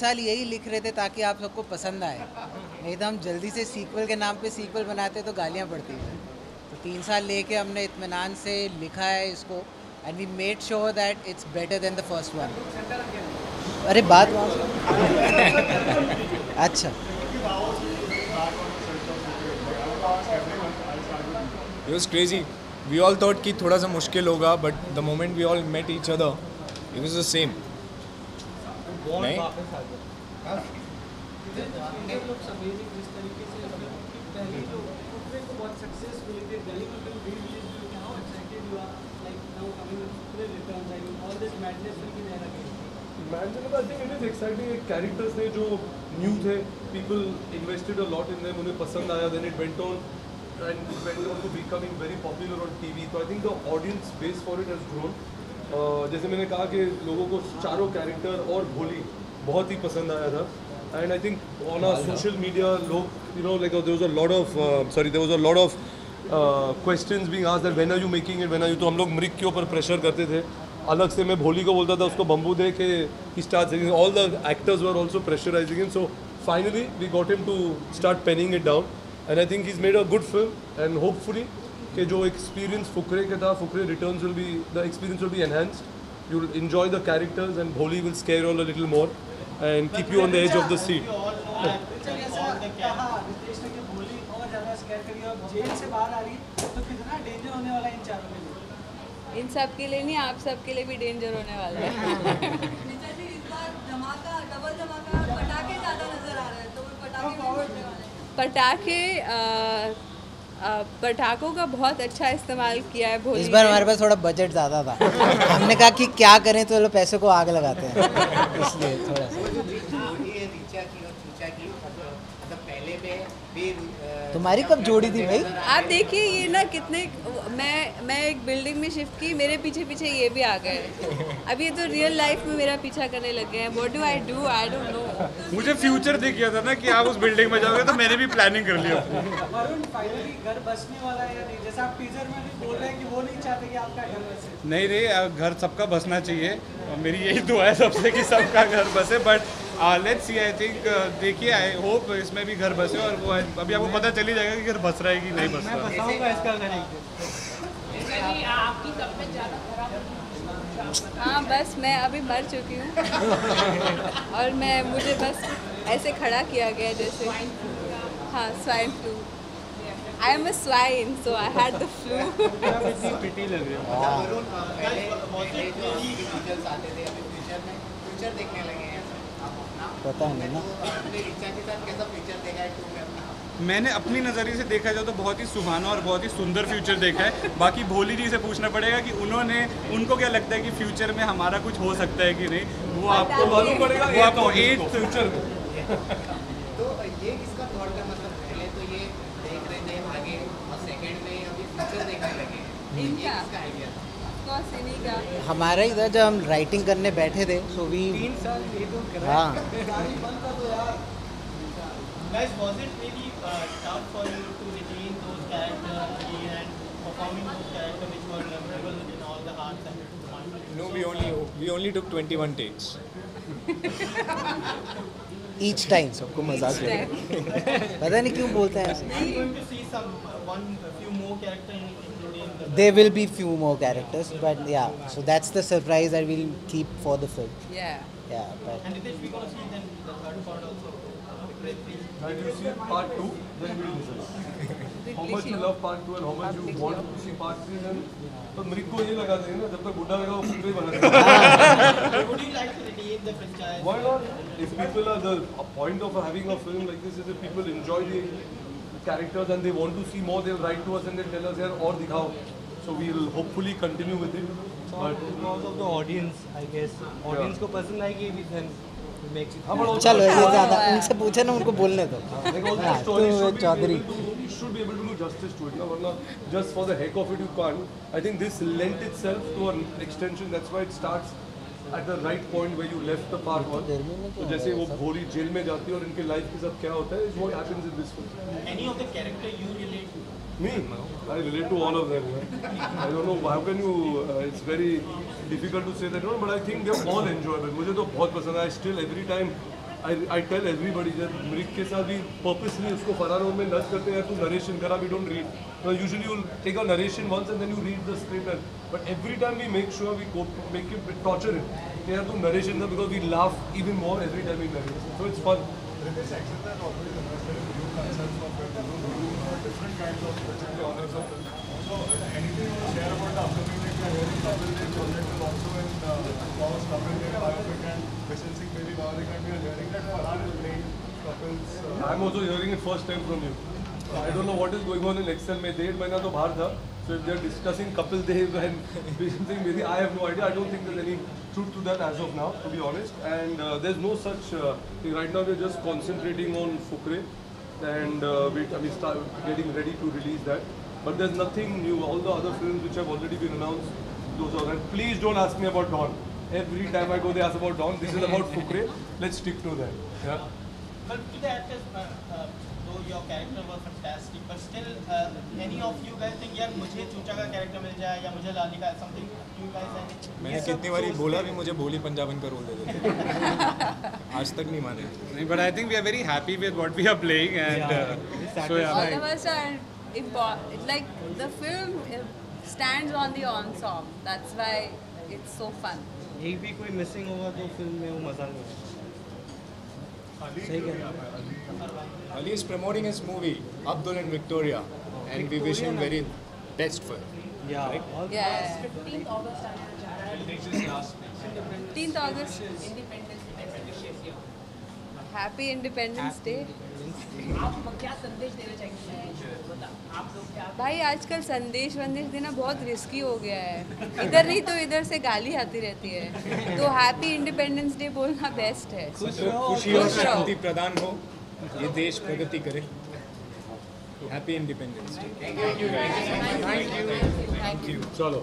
साल यही लिख रहे थे ताकि आप सबको पसंद आए, नहीं तो हम जल्दी से सीक्वल के नाम पे सीक्वल बनाते तो गालियाँ पड़ती हैं। तो 3 साल लेके हमने इत्मीनान से लिखा है इसको, and we made sure that it's better than the first one. अरे बात वहाँ से अच्छा। It was crazy. We all thought कि थोड़ा सा मुश्किल होगा, but the moment we all met each other, it was the same. नहीं? I think it is exciting. Characters ने जो new थे, people invested a lot in them. उन्हें पसंद आया. Then it went on and it went on to becoming very popular on TV. So I think the audience base for it has grown. जैसे मैंने कहा कि लोगों को चारों कैरेक्टर और भोली बहुत ही पसंद आया था. And I think on our social media, लोग like there was a lot of questions being asked that when are you making it, when are you. तो हम लोग मृग के ऊपर प्रेशर करते थे. अलग से मैं भोली को बोलता था उसको बम्बू दे के he starts singing. All the actors were also pressurizing him. So finally we got him to start penning it down. And I think he's made a good film. And hopefully कि जो experience Fukrey का था, Fukrey returns will be, the experience will be enhanced. You'll enjoy the characters and Bholi will scare you all a little more and keep you on the edge of the seat. इन सब के लिए नहीं, आप सब के लिए भी डेंजर होने वाला है। पटाखों का बहुत अच्छा इस्तेमाल किया है भोली। इस बार हमारे पास थोड़ा बजट ज़्यादा था। हमने कहा कि क्या करें तो लोग पैसे को आग लगाते हैं, इसलिए थोड़ा सा। तुम्हारी कब जोड़ी थी भाई? आप देखिए ये ना कितने, मैं एक बिल्डिंग में शिफ्ट की, मेरे पीछे पीछे ये भी आ गए। अब ये तो रियल लाइफ में मेरा पीछा करने लग गए हैं। What do I do, I don't know. मुझे फ्यूचर दिख गया था ना कि आप उस बिल्डिंग में जाओगे, तो मैंने भी प्लानिंग कर लिया। वरुण फाइनली घर बसने वाला है या नहीं? जैसा आप टीजर में भी बोल रहे हैं कि वो नहीं चाहते कि आपका घर बसे। नहीं रे, घर सबका बसना चाहिए और मेरी यही दुआ है सबसे कि सबका घर बसे। But let's see, I think देखिए, आई होप इसमें भी घर बसे और वो अभी आपको पता चल ही जाएगा कि घर बस रहा है कि नहीं बस रहा। हाँ बस मैं अभी मर चुकी हूँ और मुझे बस ऐसे खड़ा किया गया जैसे, हाँ swine flu. I am a swine, so I had the flu. Pity लग रही है। पता नहीं ना, मैंने अपनी नज़रिए से देखा जाए तो बहुत ही सुहाना और बहुत ही सुंदर फ्यूचर देखा है। बाकी भोली जी से पूछना पड़ेगा कि उनको क्या लगता है कि फ्यूचर में हमारा कुछ हो सकता है कि नहीं, वो आपको मालूम पड़ेगा। वो आपको एट फ्यूचर में तो ये किसका थॉट है? मतलब पहले तो ये देख रहे थे आगे और सेकंड में अभी फ्यूचर देखने लगे, ये किसका आइडिया था? हमारा इधर जब हम राइटिंग करने बैठे थे सो वी 3 साल ये तो कर हाँ Guys, was it really tough for you to retain those characters and performing those characters which were memorable in all the hearts and minds? No, we only took 21 takes. each time। सबको मजाक है, पता नहीं क्यों बोलते हैं ऐसे। Are you going to see few more characters including the... There will be few more characters, but yeah, so that's the surprise that we'll keep for the film. Yeah. Yeah, but And Ritesh, we're going to see then the third part also. And you see part 2, then we'll decide. How much you love part 2 and how much you want to see part 3, then तो मृग को ये लगा देंगे ना, जब तक बुढ़ा रहेगा वो फुकरे बना देगा। Would you like to retain the franchise? Why not? If people are the point of having a film like this is if people enjoy the characters and they want to see more, they'll write to us and they'll tell us यार और दिखाओ. So we'll hopefully continue with it. But because of the audience, I guess audience को पसंद आएगी भी then makes it. चलो ये ज़्यादा उनसे पूछे ना, उनको बोलने दो। like all the हाँ, stories तो Chaudhary you should be able to do justice to it ना, वरना just for the heck of it you can't. I think this lent itself to an extension. That's why it starts at the right point where you left the part 1. तो जैसे वो भोली jail में जाती है और इनके लाइफ के साथ क्या होता है is what happens in this film. Any of the character you relate to? Me? I relate to all of them. I don't know how can you. It's very difficult to say that one, but I think they're all enjoyable. मुझे तो बहुत पसंद है. I still every time I tell everybody जब मृग के साथ भी purposely उसको फरार रोल में नच करते हैं तू narration करा we don't read. Usually you'll take a narration once and then you read the script but every time we make sure we make it torture it. यार तू narration का because we laugh even more every time we narrate. So it's fun. Different kinds of genres of film. So anything you want to share about the upcoming like we are hearing Kapil Dev project is also in Paul's Kapil Dev biopic and Vishal Singh Baby biopic and we are hearing that Farhan is playing Kapil's. I'm also hearing it first time from you. I don't know what is going on in Excel. मैं 1.5 महीना तो बाहर था. So if they are discussing Kapil Dev and Vishal Singh Baby, I have no idea. I don't think there's any truth to that as of now, to be honest. And there's no such thing. Right now we're just concentrating on Fukre. And we start getting ready to release that. But there's nothing new. All the other films which have already been announced, those are. And please don't ask me about Dawn. Every time I go, they ask about Dawn. This is about Fukre. Let's stick to that. Yeah. But to the actors, though your character was fantastic, but still, any of you guys think, यार मुझे चूचा का character मिल जाए या मुझे लाली का something you guys have? मैंने कितनी बारी बोला भी मुझे भोली पंजाबन का रोल दे देते आज तक नहीं माने. But I think we are very happy with what we are playing and so yeah. All of us are like the film stands on the ensemble. That's why it's so fun. एक भी कोई missing होगा तो film में वो मजा नहीं आएगा. सही कह रहे हैं. Ali is promoting his movie Abdul and Victoria and we wish him very best for it. Yeah. Yeah. 15th August आने जा रहा है. 15th August. Happy Independence Day. आप क्या संदेश देना चाहेंगे? आप लोग क्या? भाई आजकल संदेश देना बहुत रिस्की हो गया है. इधर नहीं तो इधर से गाली आती रहती है. तो हैप्पी इंडिपेंडेंस डे बोलना बेस्ट है. खुशी और शांति प्रदान हो, ये देश प्रगति करे. Happy independence day. चलो.